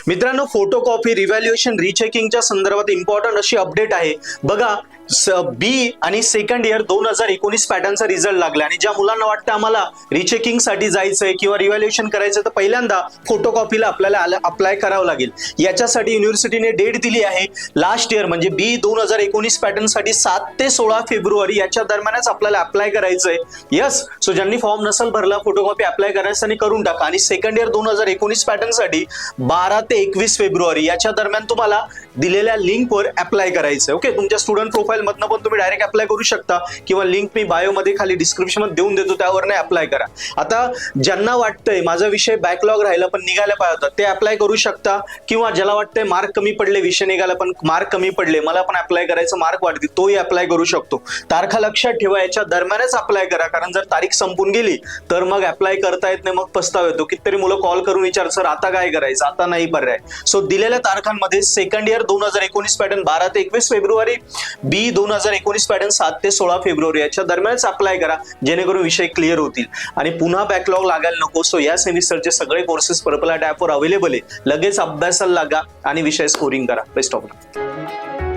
मित्रांनो, photocopy revaluation रिचेकिंगच्या संदर्भात important अशी अपडेट आहे बघा. बी आणि सेकंड इयर 2019 पॅटर्नचा रिझल्ट लागला आणि ज्या मुलांना वाटतं आम्हाला रिचेकिंग साठी जायचंय किंवा रिव्हॅल्युएशन करायचं तर पहिल्यांदा फोटोकॉपीला आपल्याला अप्लाय करावं लागेल. याच्यासाठी युनिव्हर्सिटीने डेट दिली आहे लास्ट इयर म्हणजे बी 2019 पॅटर्न साठी 7 ते 16 फेब्रुवारी याच्या दरम्यानच आपल्याला अप्लाय करायचंय. यस, सो ज्यांनी फॉर्म नसेल भरला फोटोकॉपी अप्लाय करायचं करून टाका. आणि सेकंड इयर 2019 पॅटर्न साठी 12 ते 21 फेब्रुवारी याच्या दरम्यान तुम्हाला दिलेल्या लिंकवर अप्लाय करायचंय. ओके, तुमच्या स्टुडंट प्रोफाईल मधनं पण तुम्ही डायरेक्ट अप्लाय करू शकता किंवा लिंक मी बायो मध्ये खाली डिस्क्रिप्शन मध्ये देऊन देतो, त्यावरने अप्लाय करा. आता ज्यांना वाटतंय माझा विषय बॅकलॉग राहिला पण निघायला पाहिजे होता ते अप्लाय करू शकता, किंवा ज्याला वाटतंय मार्क कमी पडले, विषय निघाला पण मार्क कमी पडले, मला पण अप्लाय करायचं, मार्क वाढतील, तोही अप्लाय करू शकतो. तारखा लक्षात ठेवा, याच्या दरम्यानच अप्लाय करा, कारण जर तारीख संपून गेली तर मग अप्लाय करता येत नाही, मग पस्ताव येतो. कितीतरी मुलं कॉल करून विचार, सर आता काय करायचं, आता नाही पर्याय. सो दिलेल्या तारखांमध्ये सेकंड इयर 2019 पॅटर्न 12 ते 21 फेब्रुवारी, बी 2019 पॅटर्न 7 ते 16 फेब्रुवारी याच्या दरम्यानच अप्लाय करा, जेणेकरून विषय क्लिअर होतील आणि पुन्हा बॅकलॉग लागायला नको. सो या सेमिस्टरचे सगळे कोर्सेस पर्पल ॲपवर अवेलेबल आहे. लगेच अभ्यासाला लागा आणि विषय स्कोरिंग करा. Best of luck.